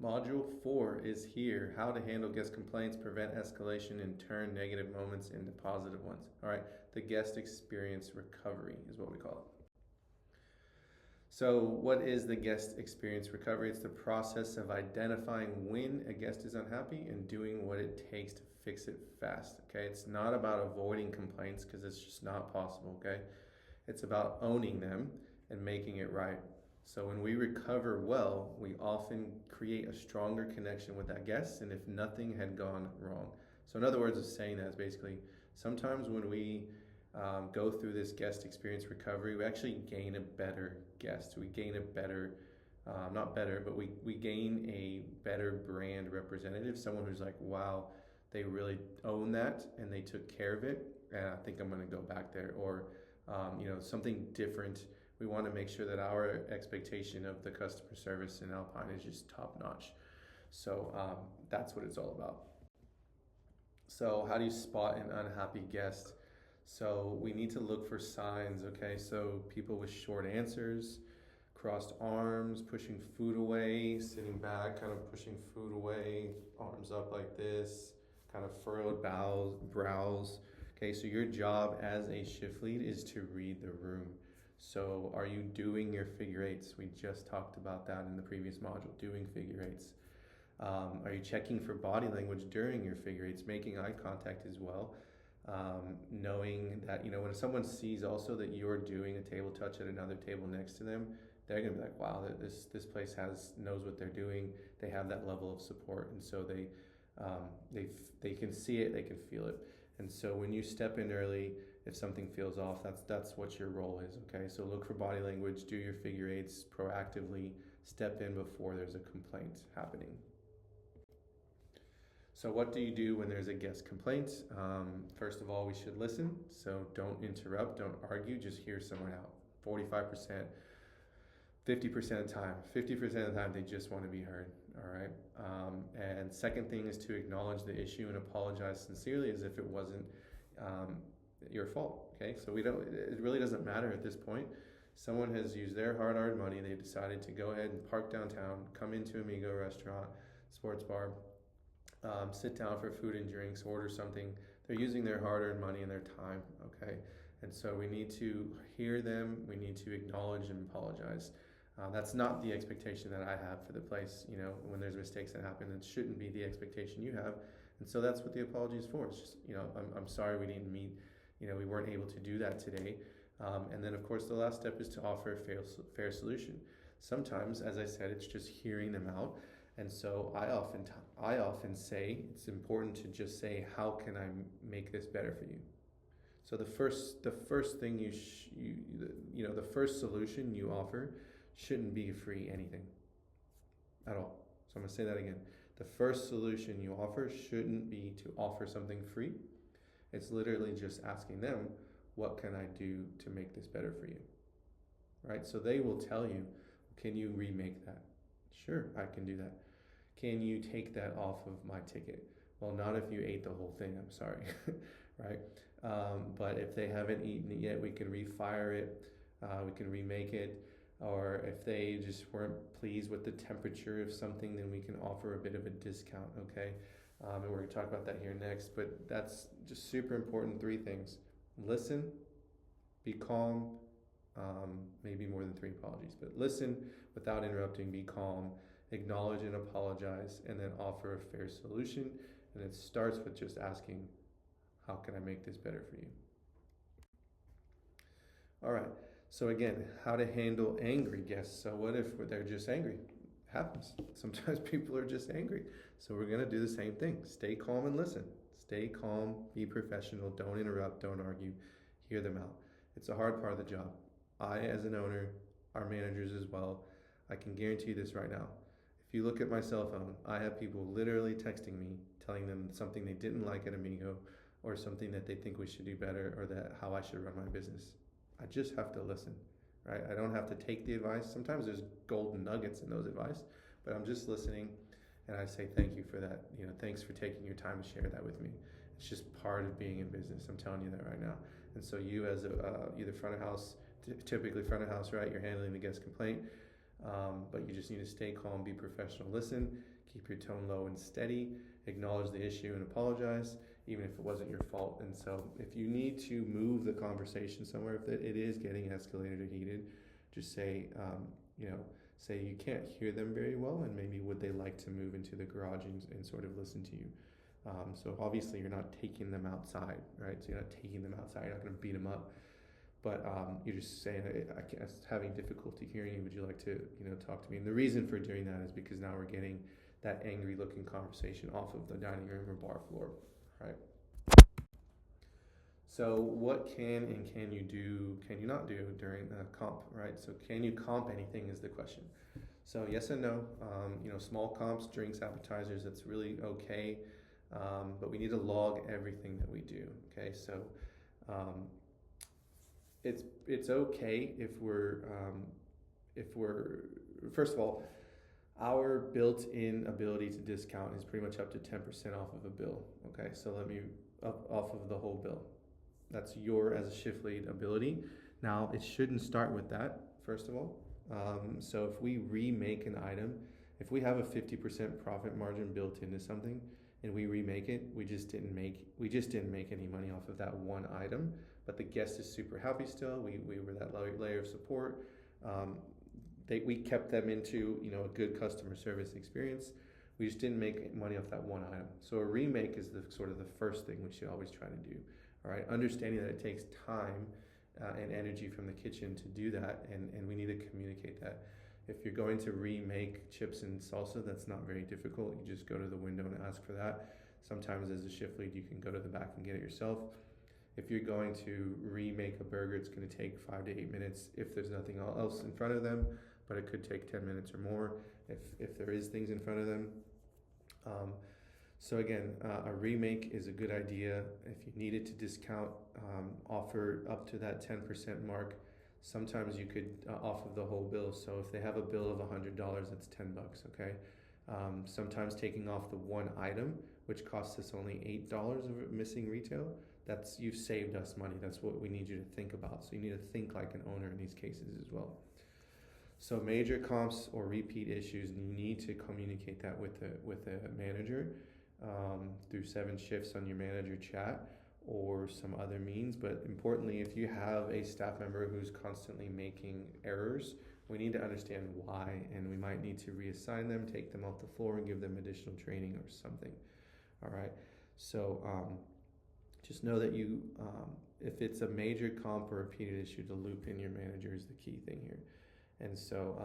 Module 4 is here. How to handle guest complaints, prevent escalation, and turn negative moments into positive ones. All right, the guest experience recovery is what we call it. So, what is the guest experience recovery? It's the process of identifying when a guest is unhappy and doing what it takes to fix it fast. Okay, it's not about avoiding complaints because it's just not possible. Okay, it's about owning them and making it right. So when we recover well, we often create a stronger connection with that guest and if nothing had gone wrong. So in other words of saying that is basically sometimes when we go through this guest experience recovery, we actually gain a better guest. We gain a better, not better, but we gain a better brand representative, someone who's like, wow, they really own that and they took care of it. And I think I'm going to go back there. Or, something different. We want to make sure that our expectation of the customer service in Alpine is just top notch. So that's what it's all about. So how do you spot an unhappy guest? So we need to look for signs, okay? So people with short answers, crossed arms, pushing food away, sitting back, kind of pushing food away, arms up like this, kind of furrowed brows. Okay, so your job as a shift lead is to read the room. So are you doing your figure eights? We just talked about that in the previous module, doing figure eights. Are you checking for body language during your figure eights, making eye contact as well? Knowing that, when someone sees also that you're doing a table touch at another table next to them, they're going to be like, wow, this place knows what they're doing. They have that level of support. And so they can see it, they can feel it. And so when you step in early, if something feels off, that's what your role is, okay? So look for body language, do your figure eights proactively, step in before there's a complaint happening. So what do you do when there's a guest complaint? First of all, we should listen. So don't interrupt, don't argue, just hear someone out. 45%, 50% of the time, 50% of the time, they just want to be heard, all right? And second thing is to acknowledge the issue and apologize sincerely as if it wasn't your fault, okay? So it really doesn't matter at this point. Someone has used their hard-earned money. They decided to go ahead and park downtown, come into Amigo restaurant, sports bar, sit down for food and drinks, order something. They're using their hard-earned money and their time, okay? And so we need to hear them. We need to acknowledge and apologize. That's not the expectation that I have for the place. When there's mistakes that happen, it shouldn't be the expectation you have. And so that's what the apology is for. It's just, I'm sorry we didn't meet, we weren't able to do that today. And then, of course, the last step is to offer a fair solution. Sometimes, as I said, it's just hearing them out. And so I often say it's important to just say, how can I make this better for you? So the first thing the first solution you offer shouldn't be free anything at all. So I'm going to say that again. The first solution you offer shouldn't be to offer something free. It's literally just asking them, what can I do to make this better for you? Right? So they will tell you, can you remake that? Sure, I can do that. Can you take that off of my ticket? Well, not if you ate the whole thing, I'm sorry, right? But if they haven't eaten it yet, we can refire it, we can remake it. Or if they just weren't pleased with the temperature of something, then we can offer a bit of a discount, okay? And we're going to talk about that here next, but that's just super important. 3 things. Listen, be calm, maybe more than 3 apologies, but listen without interrupting, be calm, acknowledge and apologize, and then offer a fair solution. And it starts with just asking, how can I make this better for you? All right. So again, how to handle angry guests. So what if they're just angry? It happens. Sometimes people are just angry. So we're going to do the same thing. Stay calm and listen. Stay calm, be professional, don't interrupt, don't argue, hear them out. It's a hard part of the job. I, as an owner, our managers as well, I can guarantee you this right now. If you look at my cell phone, I have people literally texting me, telling them something they didn't like at Amigo or something that they think we should do better or that how I should run my business. I just have to listen, right? I don't have to take the advice. Sometimes there's golden nuggets in those advice, but I'm just listening and I say thank you for that. Thanks for taking your time to share that with me. It's just part of being in business. I'm telling you that right now. And so you as either front of house, typically front of house, right? You're handling the guest complaint. But you just need to stay calm, be professional, listen, keep your tone low and steady, acknowledge the issue and apologize, even if it wasn't your fault. And so if you need to move the conversation somewhere, if it is getting escalated or heated, just say, say you can't hear them very well, and maybe would they like to move into the garage and sort of listen to you. So obviously you're not taking them outside, right? So you're not taking them outside, you're not going to beat them up. But you're just saying, I'm having difficulty hearing you. Would you like to, talk to me? And the reason for doing that is because now we're getting that angry-looking conversation off of the dining room or bar floor, right? So what can you do, can you not do during a comp, right? So can you comp anything is the question. So yes and no. Small comps, drinks, appetizers, that's really okay. But we need to log everything that we do, okay? So it's okay if we're first of all, our built-in ability to discount is pretty much up to 10% off of a bill, okay? So let me off of the whole bill. That's your, as a shift lead, ability. Now, it shouldn't start with that, first of all. So if we remake an item, if we have a 50% profit margin built into something and we remake it, we just didn't make any money off of that one item, but the guest is super happy still. We were that layer of support. We kept them into a good customer service experience. We just didn't make money off that one item. So a remake is the sort of the first thing we should always try to do. All right, understanding that it takes time and energy from the kitchen to do that, and we need to communicate that. If you're going to remake chips and salsa, that's not very difficult. You just go to the window and ask for that. Sometimes as a shift lead, you can go to the back and get it yourself. If you're going to remake a burger, it's going to take 5 to 8 minutes if there's nothing else in front of them, but it could take 10 minutes or more if there is things in front of them. So again, a remake is a good idea. If you needed to discount, offer up to that 10% mark. Sometimes you could off of the whole bill. So if they have a bill of $100, that's $10, okay? Sometimes taking off the one item, which costs us only $8 of missing retail, you've saved us money. That's what we need you to think about. So you need to think like an owner in these cases as well. So major comps or repeat issues, you need to communicate that with the manager through 7 shifts on your manager chat or some other means. But importantly, if you have a staff member who's constantly making errors, we need to understand why, and we might need to reassign them, take them off the floor, and give them additional training or something. All right. So just know that if it's a major comp or repeated issue, to loop in your manager is the key thing here. And so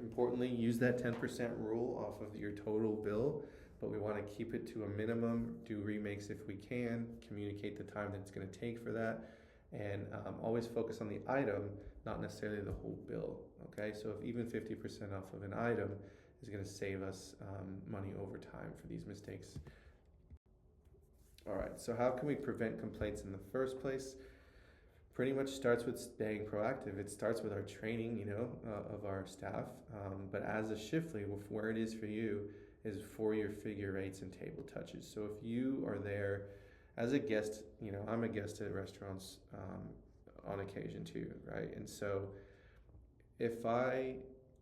importantly, use that 10% rule off of your total bill, but we want to keep it to a minimum, do remakes if we can, communicate the time that it's going to take for that, and always focus on the item, not necessarily the whole bill, okay? So if even 50% off of an item is going to save us money over time for these mistakes. All right, so how can we prevent complaints in the first place? Pretty much starts with staying proactive. It starts with our training, of our staff. But as a shift lead, where it is for you is for your figure eights and table touches. So if you are there as a guest, I'm a guest at restaurants on occasion too, right? And so if I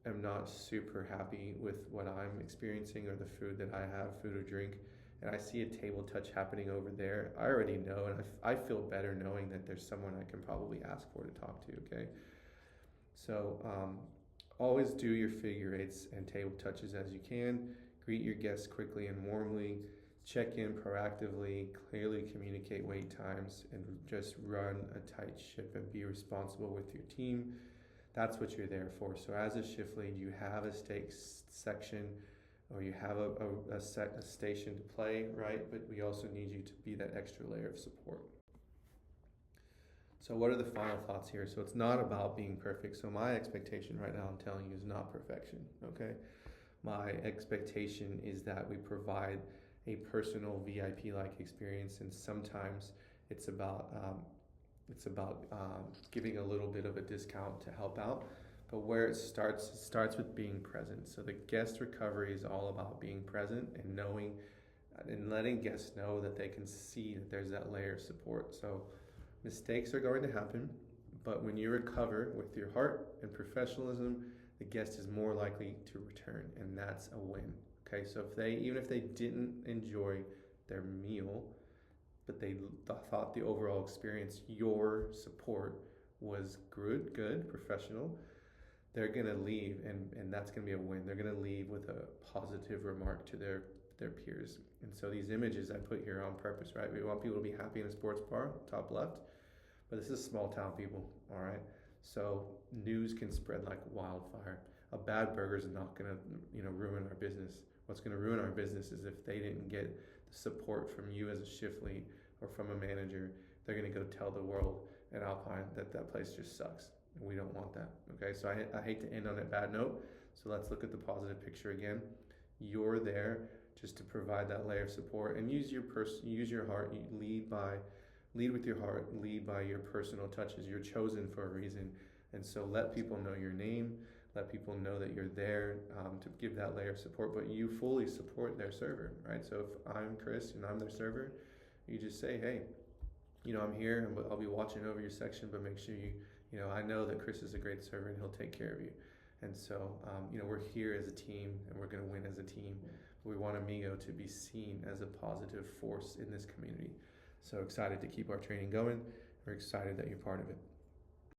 am not super happy with what I'm experiencing or the food that I have, food or drink, and I see a table touch happening over there, I already know, and I feel better knowing that there's someone I can probably ask for to talk to, okay? So always do your figure eights and table touches as you can. Greet your guests quickly and warmly. Check in proactively, clearly communicate wait times, and just run a tight ship and be responsible with your team. That's what you're there for. So as a shift lead, you have a steak section, or you have a station to play, right? But we also need you to be that extra layer of support. So what are the final thoughts here? So it's not about being perfect. So my expectation right now, I'm telling you, is not perfection, okay? My expectation is that we provide a personal VIP-like experience, and sometimes it's about giving a little bit of a discount to help out. But where it starts with being present. So the guest recovery is all about being present and knowing and letting guests know that they can see that there's that layer of support. So mistakes are going to happen, but when you recover with your heart and professionalism, the guest is more likely to return, and that's a win. Okay, so even if they didn't enjoy their meal, but they thought the overall experience, your support was good, professional, they're gonna leave, and that's gonna be a win. They're gonna leave with a positive remark to their peers. And so these images I put here on purpose, right? We want people to be happy in a sports bar, top left, but this is small town people, all right? So news can spread like wildfire. A bad burger is not gonna, ruin our business. What's gonna ruin our business is if they didn't get the support from you as a shift lead or from a manager. They're gonna go tell the world at Alpine that that place just sucks, and we don't want that. Okay, so I hate to end on a bad note. So let's look at the positive picture again. You're there just to provide that layer of support, and use your heart. You lead with your heart, lead by your personal touches. You're chosen for a reason, and so let people know your name, let people know that you're there to give that layer of support, but you fully support their server, right? So if I'm Chris and I'm their server, you just say, hey, I'm here and I'll be watching over your section, but make sure I know that Chris is a great server and he'll take care of you. And so, we're here as a team and we're going to win as a team. We want Amigo to be seen as a positive force in this community. So excited to keep our training going. We're excited that you're part of it.